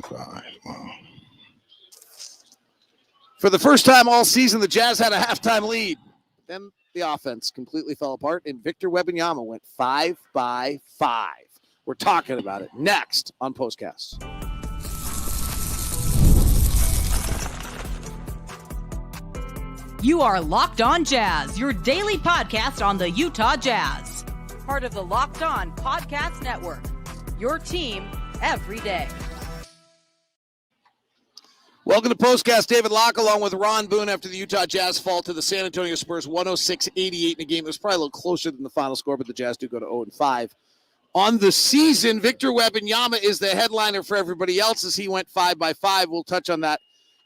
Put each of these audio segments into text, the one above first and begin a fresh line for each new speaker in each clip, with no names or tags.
5. Wow.
For the first time all season, the Jazz had a halftime lead. Then the offense completely fell apart, and Victor Wembanyama went 5 by 5. We're talking about it next on POSTCAST.
You are Locked On Jazz, your daily podcast on the Utah Jazz. Part of the Locked On Podcast Network, your team every day.
Welcome to POSTCAST. David Locke along with Ron Boone after the Utah Jazz fall to the San Antonio Spurs 106-88 in a game that was probably a little closer than the final score, but the Jazz do go to 0-5. On the season, Victor Wembanyama is the headliner for everybody else as he went 5 by 5. We'll touch on that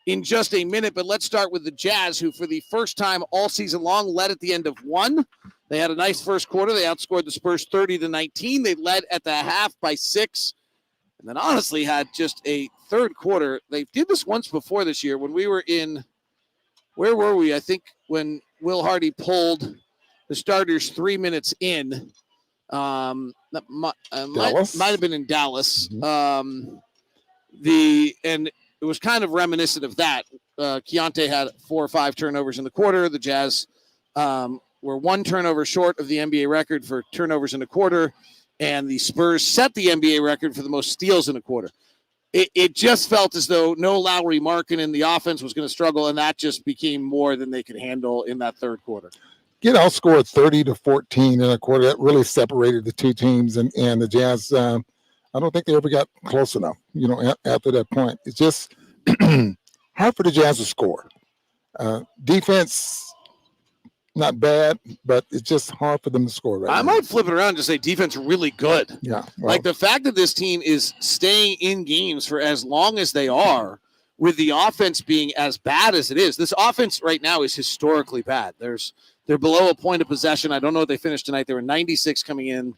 in just a minute, but let's start with the Jazz, who for the first time all season long led at the end of one. They had a nice first quarter. They outscored the Spurs 30-19. They led at the half by 6. And then honestly had just a third quarter. They did this once before this year when we were in, where were we? I think when Will Hardy pulled the starters 3 minutes in. That might have been in Dallas.
Mm-hmm.
And it was kind of reminiscent of that. Keyonte had 4 or 5 turnovers in the quarter. The Jazz were 1 turnover short of the NBA record for turnovers in a quarter. And the Spurs set the NBA record for the most steals in a quarter. It just felt as though no Lauri Markkanen in the offense was going to struggle, and that just became more than they could handle in that third quarter.
Get outscored 30-14 in a quarter. That really separated the two teams, and the Jazz, I don't think they ever got close enough, after that point. It's just hard for the Jazz to score. Defense, not bad, but it's just hard for them to score right now.
I might flip it around and just say defense really good.
Yeah.
Well, like the fact that this team is staying in games for as long as they are with the offense being as bad as it is. This offense right now is historically bad. They're below a point of possession. I don't know what they finished tonight. They were 96 coming in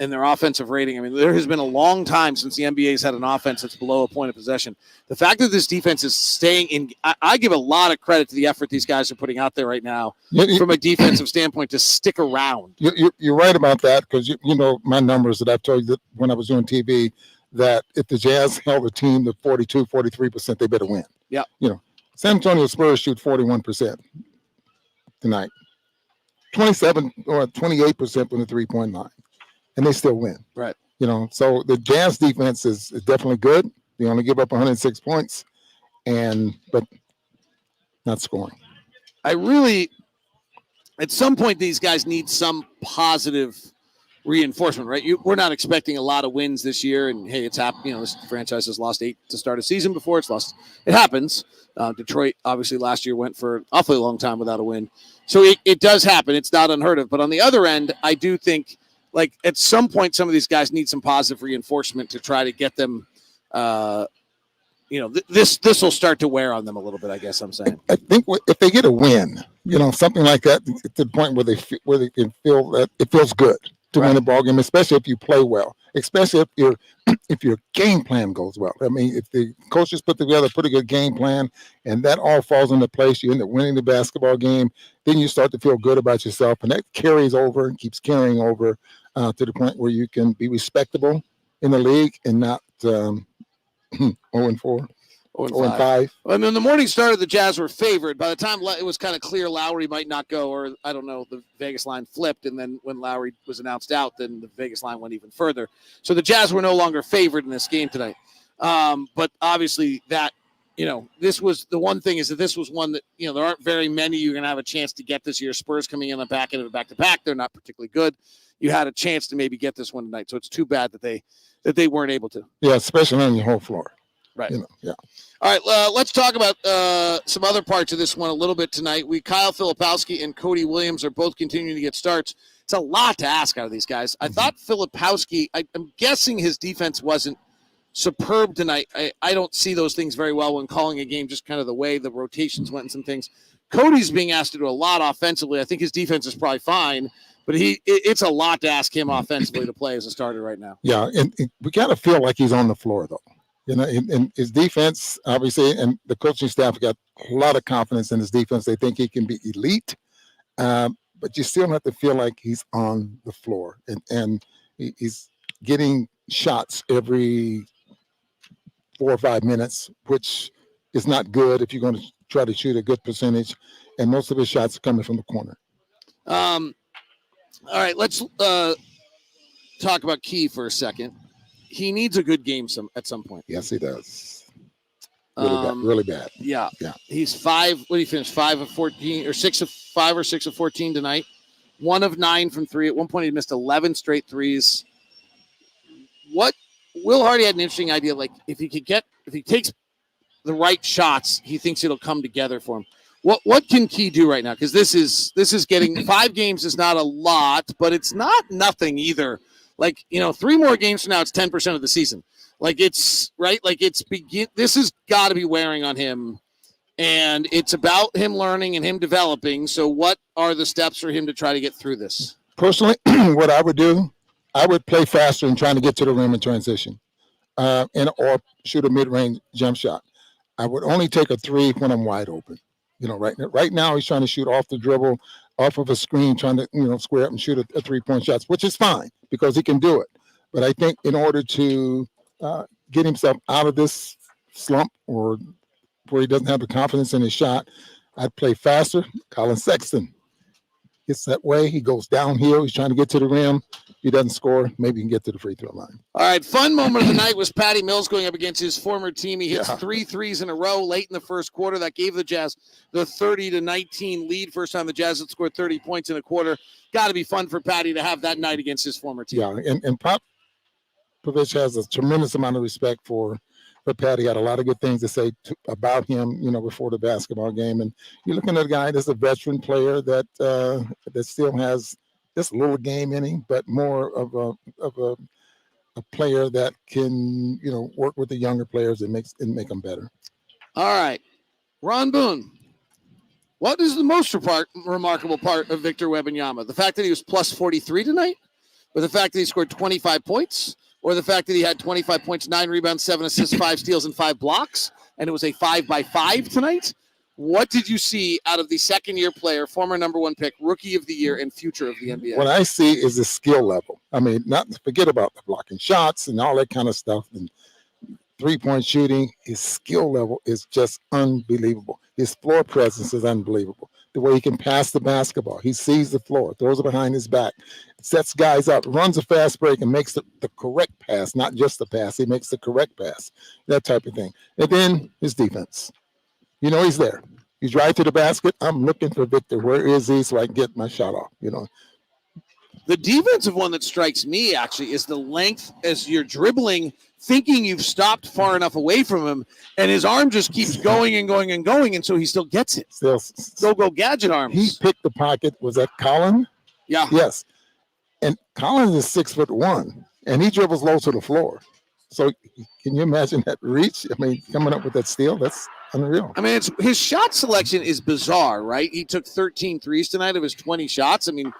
in their offensive rating. I mean, there has been a long time since the NBA's had an offense that's below a point of possession. The fact that this defense is staying in, I give a lot of credit to the effort these guys are putting out there right now from a defensive standpoint to stick around.
You're right about that because, you know my numbers that I've told you that when I was doing TV, that if the Jazz held a team to 42, 43%, they better win.
Yeah.
San Antonio Spurs shoot 41% tonight, 27 or 28% from the 3-point line. And they still win.
Right.
So the Jazz defense is definitely good. They only give up 106 points, but not scoring.
At some point, these guys need some positive reinforcement, right? We're not expecting a lot of wins this year, and hey, it's happened. This franchise has lost 8 to start a season before. It happens. Detroit, obviously, last year went for an awfully long time without a win. So it does happen. It's not unheard of. But on the other end, I do think, like, at some point, some of these guys need some positive reinforcement to try to get them, this will start to wear on them a little bit, I guess I'm saying.
I think if they get a win, something like that, to the point where they can feel that it feels good to win a ball game, especially if you play well, especially if your game plan goes well. I mean, if the coaches put together a pretty good game plan and that all falls into place, you end up winning the basketball game, then you start to feel good about yourself, and that carries over and keeps carrying over to the point where you can be respectable in the league and not 0-4. 0-5.
I mean, the morning started, the Jazz were favored. By the time it was kind of clear Lauri might not go, or I don't know, the Vegas line flipped, and then when Lauri was announced out, then the Vegas line went even further. So the Jazz were no longer favored in this game tonight. But obviously that, this was the one thing is that this was one that, there aren't very many you're going to have a chance to get this year. Spurs coming in on back end of a back-to-back. They're not particularly good. You had a chance to maybe get this one tonight. So it's too bad that they weren't able to.
Yeah, especially on your whole floor.
Right.
Yeah.
All right, let's talk about some other parts of this one a little bit tonight. Kyle Filipowski and Cody Williams are both continuing to get starts. It's a lot to ask out of these guys. I thought Filipowski, I'm guessing his defense wasn't superb tonight. I don't see those things very well when calling a game, just kind of the way the rotations went and some things. Cody's being asked to do a lot offensively. I think his defense is probably fine, but it's a lot to ask him offensively to play as a starter right now.
Yeah, and we got to feel like he's on the floor, though. And his defense, obviously, and the coaching staff got a lot of confidence in his defense. They think he can be elite, but you still have to feel like he's on the floor. And he's getting shots every 4 or 5 minutes, which is not good if you're going to try to shoot a good percentage. And most of his shots are coming from the corner.
All right, let's talk about Key for a second. He needs a good game at some point.
Yes, he does. Really bad.
Yeah.
Yeah.
He's 5. What did he finish? 5 of 14 or 6 of 5 or 6 of 14 tonight. 1 of 9 from 3. At one point, he missed 11 straight threes. Will Hardy had an interesting idea. Like if he takes the right shots, he thinks it'll come together for him. What can Key do right now? Because this is getting 5 games is not a lot, but it's not nothing either. Like 3 more games from now, it's 10% of the season. Like it's right. Like this has got to be wearing on him, and it's about him learning and him developing. So what are the steps for him to try to get through this?
Personally, what I would do, I would play faster and trying to get to the rim in transition, or shoot a mid-range jump shot. I would only take a 3 when I'm wide open. Right now he's trying to shoot off the dribble, off of a screen, trying to square up and shoot a 3-point shot, which is fine because he can do it. But I think in order to get himself out of this slump or where he doesn't have the confidence in his shot, I'd play faster. Collin Sexton gets that way. He goes downhill. He's trying to get to the rim. He doesn't score. Maybe he can get to the free throw line.
All right. Fun moment of the night was Patty Mills going up against his former team. He hits 3 threes in a row late in the first quarter. That gave the Jazz the 30-19 lead. First time the Jazz had scored 30 points in a quarter. Got to be fun for Patty to have that night against his former team.
Yeah, and Popovich has a tremendous amount of respect for Patty. Had a lot of good things to say about him, before the basketball game. And you're looking at a guy that's a veteran player that still has just a little game in him, but more of a player that can work with the younger players and make them better.
All right, Ron Boone. What is the most remarkable part of Victor Wembanyama? The fact that he was plus 43 tonight, or the fact that he scored 25 points? Or the fact that he had 25 points, 9 rebounds, 7 assists, 5 steals, and 5 blocks, and it was a 5-by-5 tonight? What did you see out of the second-year player, former number 1 pick, rookie of the year, and future of the NBA?
What I see is the skill level. I mean, not forget about the blocking shots and all that kind of stuff and 3-point shooting. His skill level is just unbelievable. His floor presence is unbelievable. The way he can pass the basketball. He sees the floor, throws it behind his back, sets guys up, runs a fast break, and makes the correct pass, not just the pass. He makes the correct pass, that type of thing. And then his defense. He's there. He's right to the basket. I'm looking for Victor. Where is he so I can get my shot off,
The defensive one that strikes me, actually, is the length as you're dribbling, thinking you've stopped far enough away from him, and his arm just keeps going and going and going, and so he still gets it. Go gadget arms.
He picked the pocket. Was that Collin?
Yeah.
Yes. And Collin is 6'1", and he dribbles low to the floor. So can you imagine that reach? I mean, coming up with that steal, that's unreal.
I mean, his shot selection is bizarre, right? He took 13 threes tonight of his 20 shots. I mean,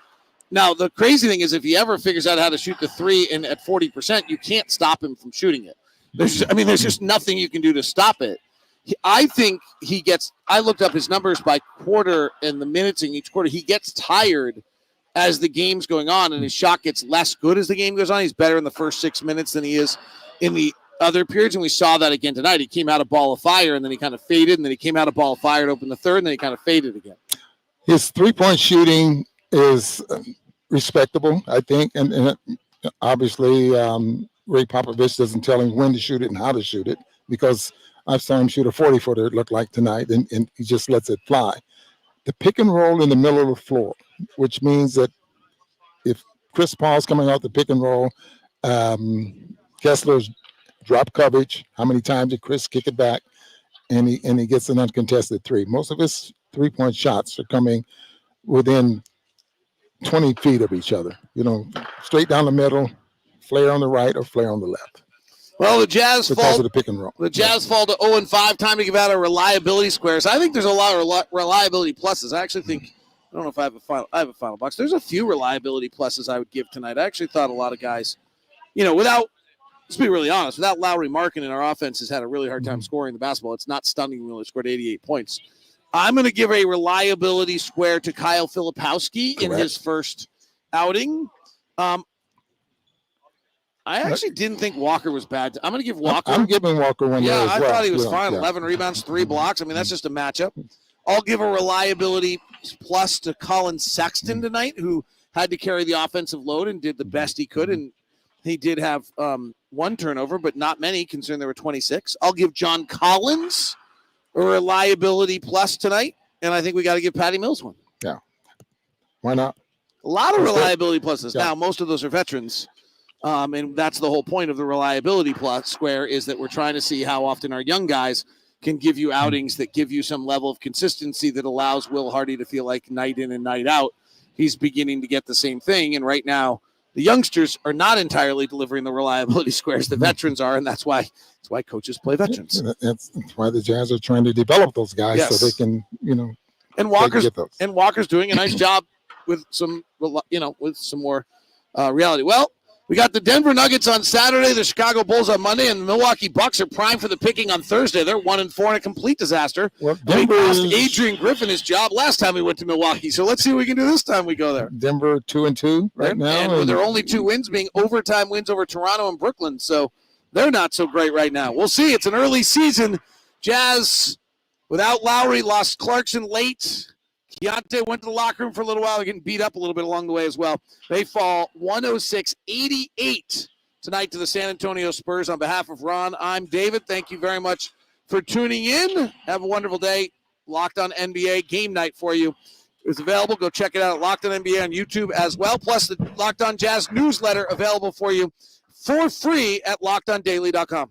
now the crazy thing is if he ever figures out how to shoot the 3 and at 40%, you can't stop him from shooting it. There's just nothing you can do to stop it. I think I looked up his numbers by quarter and the minutes in each quarter. He gets tired as the game's going on, and his shot gets less good as the game goes on. He's better in the first 6 minutes than he is in the other periods, and we saw that again tonight. He came out of ball of fire, and then he kind of faded, and then he came out of ball of fire to open the third, and then he kind of faded again.
His 3-point shooting is respectable, I think, and obviously Ray Popovich doesn't tell him when to shoot it and how to shoot it, because I've saw him shoot a 40-footer, it looked like tonight, and he just lets it fly. The pick and roll in the middle of the floor, which means that if Chris Paul's coming out the pick and roll, Kessler's drop coverage, how many times did Chris kick it back, and he gets an uncontested 3. Most of his 3-point shots are coming within 20 feet of each other, straight down the middle, flare on the right or flare on the left.
Well, the Jazz
because of the pick and roll.
The Jazz fall to 0-5. Time to give out our reliability squares. I think there's a lot of reliability pluses. I actually think, I don't know if I have a final box. There's a few reliability pluses I would give tonight. I actually thought a lot of guys, let's be really honest, without Lauri Markkanen, our offense has had a really hard time scoring the basketball. It's not stunning. We only scored 88 points. I'm going to give a reliability square to Kyle Filipowski in his first outing. I actually didn't think Walker was bad. I'm going to give Walker.
I'm giving Walker one there as
I
well.
thought he was
Yeah,
fine.
yeah.
11 rebounds, 3 blocks. I mean, that's just a matchup. I'll give a reliability plus to Collin Sexton tonight, who had to carry the offensive load and did the best he could. And he did have 1 turnover, but not many, considering there were 26. I'll give John Collins a reliability plus tonight. And I think we got to give Patty Mills one.
Yeah. Why not?
A lot of reliability pluses.
Yeah.
Now, most of those are veterans. And that's the whole point of the reliability plus square, is that we're trying to see how often our young guys can give you outings that give you some level of consistency that allows Will Hardy to feel like night in and night out he's beginning to get the same thing. And right now, the youngsters are not entirely delivering the reliability squares the veterans are, and that's why coaches play veterans.
That's why the Jazz are trying to develop those guys so they can,
And Walker's doing a nice job with some more reality. Well, we got the Denver Nuggets on Saturday, the Chicago Bulls on Monday, and the Milwaukee Bucks are primed for the picking on Thursday. They're 1-4 in a complete disaster.
Well,
We lost Adrian Griffin his job last time we went to Milwaukee, so let's see what we can do this time we go there.
Denver 2-2 right now.
And with their only 2 wins being overtime wins over Toronto and Brooklyn, so they're not so great right now. We'll see. It's an early season. Jazz, without Lauri, lost Clarkson late. Keyonte went to the locker room for a little while. They're getting beat up a little bit along the way as well. They fall 106-88 tonight to the San Antonio Spurs. On behalf of Ron, I'm David. Thank you very much for tuning in. Have a wonderful day. Locked On NBA game night for you is available. Go check it out at Locked On NBA on YouTube as well. Plus the Locked On Jazz newsletter available for you for free at LockedOnDaily.com.